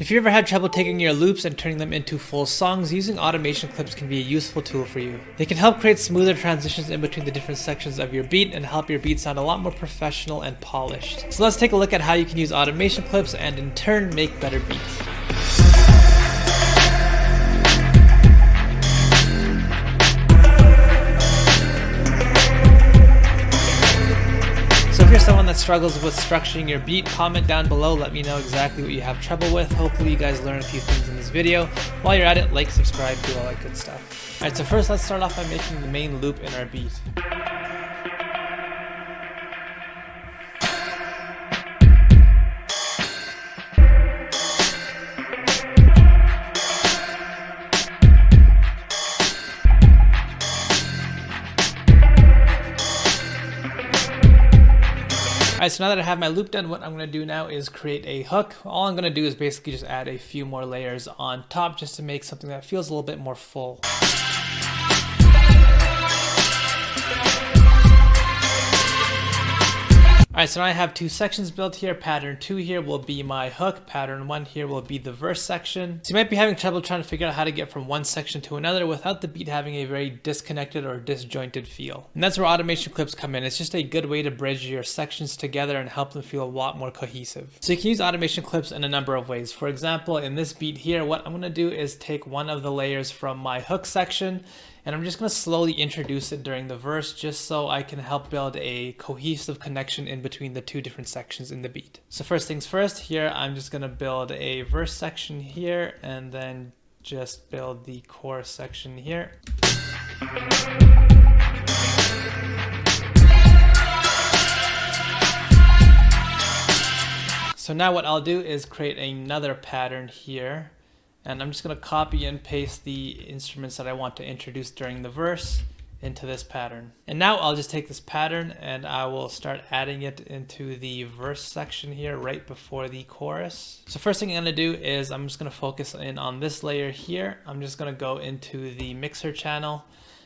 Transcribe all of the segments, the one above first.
If you ever had trouble taking your loops and turning them into full songs, using automation clips can be a useful tool for you. They can help create smoother transitions in between the different sections of your beat and help your beat sound a lot more professional and polished. So let's take a look at how you can use automation clips and in turn make better beats. If you're someone that struggles with structuring your beat, comment down below, let me know exactly what you have trouble with. Hopefully you guys learn a few things in this video. While you're at it, like, subscribe, do all that good stuff. Alright, so first let's start off by making the main loop in our beat. Alright, so now that I have my loop done, what I'm going to do now is create a hook. All I'm going to do is basically just add a few more layers on top just to make something that feels a little bit more full. Alright, so now I have two sections built here. Pattern 2 here will be my hook. Pattern 1 here will be the verse section. So you might be having trouble trying to figure out how to get from one section to another without the beat having a very disconnected or disjointed feel. And that's where automation clips come in. It's just a good way to bridge your sections together and help them feel a lot more cohesive. So you can use automation clips in a number of ways. For example, in this beat here, what I'm going to do is take one of the layers from my hook section and I'm just going to slowly introduce it during the verse just so I can help build a cohesive connection in between the two different sections in the beat. So first things first, here I'm just going to build a verse section here and then just build the chorus section here. So now what I'll do is create another pattern here. And I'm just going to copy and paste the instruments that I want to introduce during the verse into this pattern. And now I'll just take this pattern and I will start adding it into the verse section here right before the chorus. So first thing I'm going to do is I'm just going to focus in on this layer here. I'm just going to go into the mixer channel.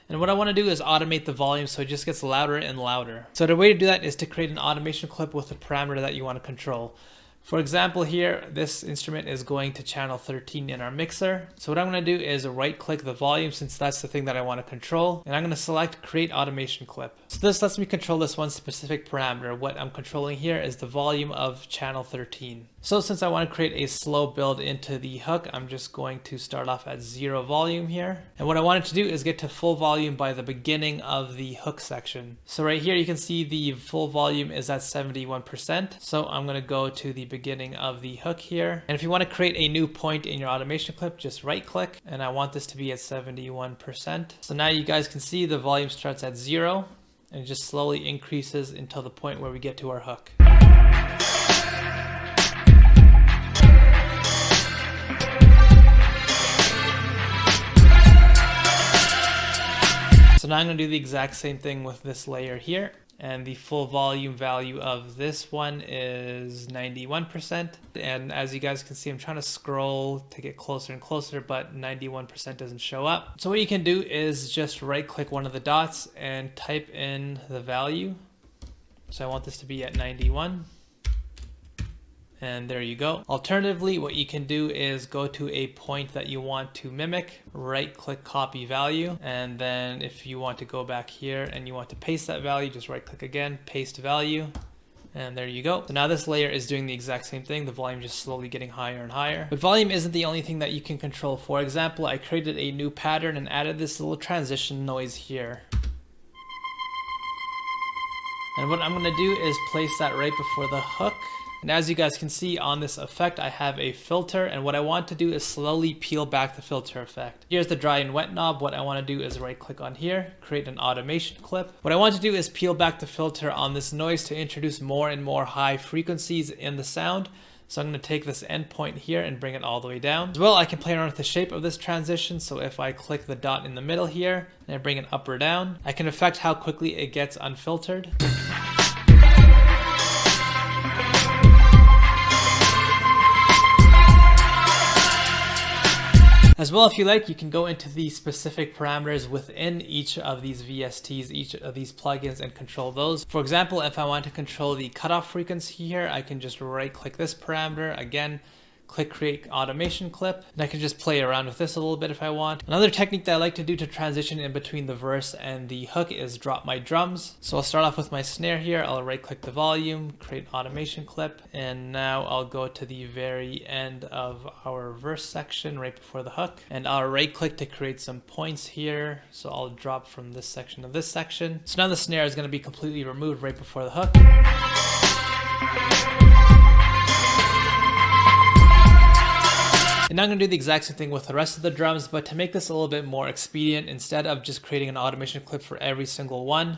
And what I want to do is automate the volume so it just gets louder and louder. So the way to do that is to create an automation clip with a parameter that you want to control. For example here, this instrument is going to channel 13 in our mixer. So what I'm going to do is right click the volume since that's the thing that I want to control. And I'm going to select create automation clip. So this lets me control this one specific parameter. What I'm controlling here is the volume of channel 13. So since I want to create a slow build into the hook, I'm just going to start off at 0 volume here. And what I wanted to do is get to full volume by the beginning of the hook section. So right here you can see the full volume is at 71%. So I'm going to go to the beginning of the hook here. And if you want to create a new point in your automation clip, just right click. And I want this to be at 71%. So now you guys can see the volume starts at 0 and it just slowly increases until the point where we get to our hook. So now I'm going to do the exact same thing with this layer here. And the full volume value of this one is 91%. And as you guys can see, I'm trying to scroll to get closer and closer, but 91% doesn't show up. So what you can do is just right click one of the dots and type in the value. So I want this to be at 91. And there you go. Alternatively, what you can do is go to a point that you want to mimic, right click copy value. And then if you want to go back here and you want to paste that value, just right click again, paste value. And there you go. So now this layer is doing the exact same thing. The volume just slowly getting higher and higher. But volume isn't the only thing that you can control. For example, I created a new pattern and added this little transition noise here. And what I'm going to do is place that right before the hook. And as you guys can see on this effect, I have a filter, and what I want to do is slowly peel back the filter effect. Here's the dry and wet knob. What I want to do is right click on here, create an automation clip. What I want to do is peel back the filter on this noise to introduce more and more high frequencies in the sound. So I'm going to take this endpoint here and bring it all the way down. As well, I can play around with the shape of this transition. So if I click the dot in the middle here and I bring it up or down, I can affect how quickly it gets unfiltered. As well, if you like, you can go into the specific parameters within each of these VSTs, each of these plugins, and control those. For example, if I want to control the cutoff frequency here, I can just right click this parameter, again, click create automation clip, and I can just play around with this a little bit if I want. Another technique that I like to do to transition in between the verse and the hook is drop my drums. So I'll start off with my snare here. I'll right click the volume, create automation clip, and now I'll go to the very end of our verse section right before the hook, and I'll right click to create some points here. So I'll drop from this section to this section. So now the snare is going to be completely removed right before the hook. And now I'm going to do the exact same thing with the rest of the drums, but to make this a little bit more expedient, instead of just creating an automation clip for every single one,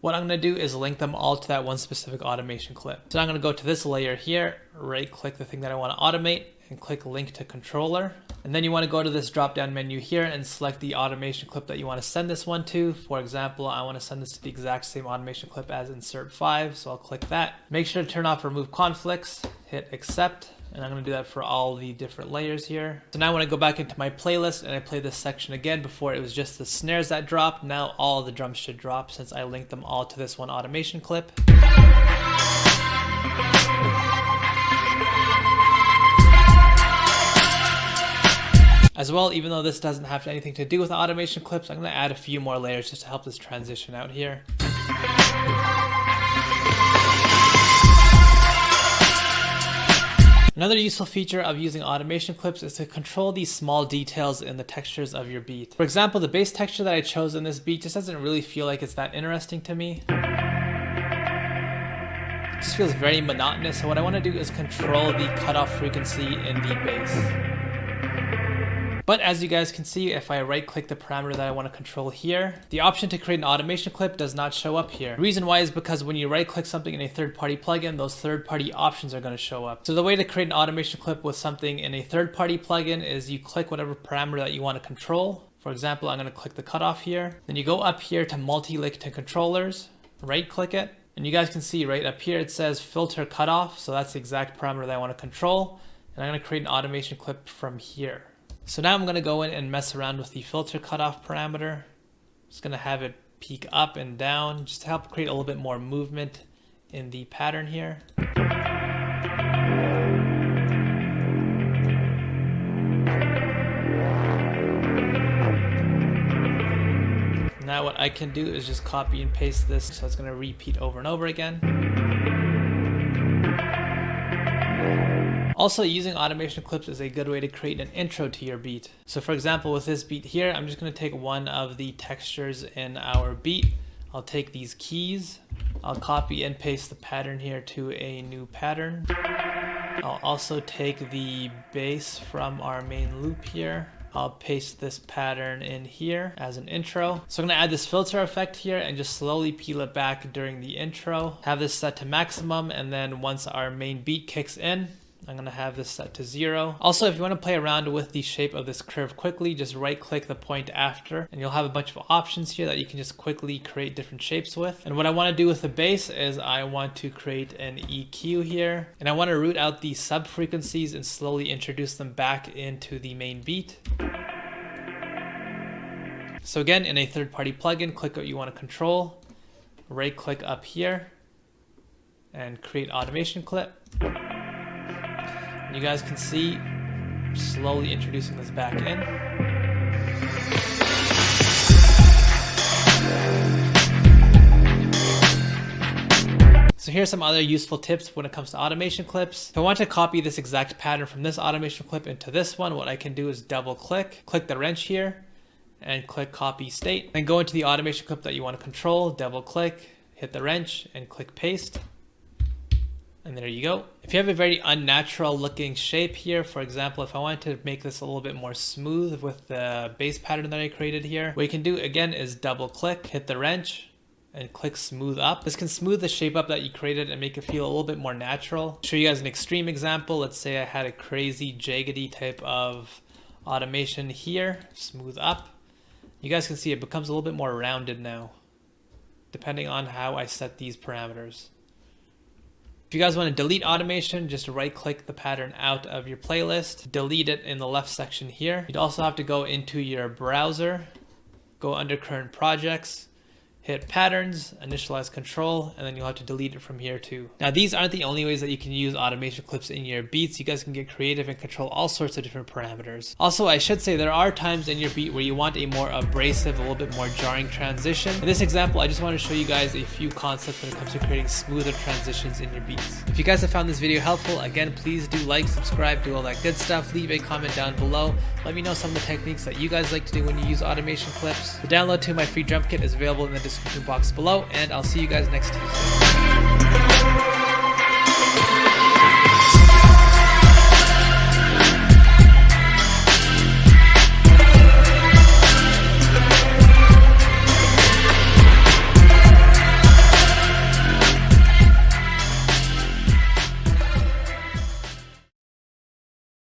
what I'm going to do is link them all to that one specific automation clip. So I'm going to go to this layer here, right click the thing that I want to automate, and click link to controller. And then you want to go to this drop down menu here and select the automation clip that you want to send this one to. For example, I want to send this to the exact same automation clip as insert 5, so I'll click that. Make sure to turn off remove conflicts, hit accept. And I'm going to do that for all the different layers here. So now when I go back into my playlist and I play this section again, before it was just the snares that dropped, now all the drums should drop since I linked them all to this one automation clip. As well, even though this doesn't have anything to do with automation clips, I'm going to add a few more layers just to help this transition out here. Another useful feature of using automation clips is to control these small details in the textures of your beat. For example, the bass texture that I chose in this beat just doesn't really feel like it's that interesting to me. It just feels very monotonous, so what I want to do is control the cutoff frequency in the bass. But as you guys can see, if I right click the parameter that I want to control here, the option to create an automation clip does not show up here. The reason why is because when you right click something in a third-party plugin, those third-party options are going to show up. So the way to create an automation clip with something in a third-party plugin is you click whatever parameter that you want to control. For example, I'm going to click the cutoff here. Then you go up here to multi-link to controllers, right click it, and you guys can see right up here it says filter cutoff. So that's the exact parameter that I want to control. And I'm going to create an automation clip from here. So now I'm going to go in and mess around with the filter cutoff parameter. Just going to have it peak up and down just to help create a little bit more movement in the pattern here. Now what I can do is just copy and paste this so it's going to repeat over and over again. Also, using automation clips is a good way to create an intro to your beat. So for example, with this beat here, I'm just going to take one of the textures in our beat. I'll take these keys. I'll copy and paste the pattern here to a new pattern. I'll also take the bass from our main loop here. I'll paste this pattern in here as an intro. So I'm going to add this filter effect here and just slowly peel it back during the intro. Have this set to maximum, and then once our main beat kicks in, I'm going to have this set to 0. Also, if you want to play around with the shape of this curve quickly, just right click the point after and you'll have a bunch of options here that you can just quickly create different shapes with. And what I want to do with the bass is I want to create an EQ here, and I want to root out the sub frequencies and slowly introduce them back into the main beat. So again, in a third-party plugin, click what you want to control, right click up here and create automation clip. You guys can see, slowly introducing this back in. So here's some other useful tips when it comes to automation clips. If I want to copy this exact pattern from this automation clip into this one, what I can do is double click the wrench here, and click copy state. Then go into the automation clip that you want to control, double click, hit the wrench, and click paste. And there you go. If you have a very unnatural looking shape here, for example, if I wanted to make this a little bit more smooth with the bass pattern that I created here, what you can do again is double click, hit the wrench, and click smooth up. This can smooth the shape up that you created and make it feel a little bit more natural. I'll show you guys an extreme example. Let's say I had a crazy jaggedy type of automation here, smooth up. You guys can see it becomes a little bit more rounded now, depending on how I set these parameters. If you guys want to delete automation, just right click the pattern out of your playlist, delete it in the left section here. You'd also have to go into your browser, go under current projects, hit patterns, initialize control, and then you'll have to delete it from here too. Now these aren't the only ways that you can use automation clips in your beats. You guys can get creative and control all sorts of different parameters. Also, I should say there are times in your beat where you want a more abrasive, a little bit more jarring transition. In this example, I just want to show you guys a few concepts when it comes to creating smoother transitions in your beats. If you guys have found this video helpful, again, please do like, subscribe, do all that good stuff. Leave a comment down below. Let me know some of the techniques that you guys like to do when you use automation clips. The download to my free drum kit is available in the description box below, and I'll see you guys next Tuesday.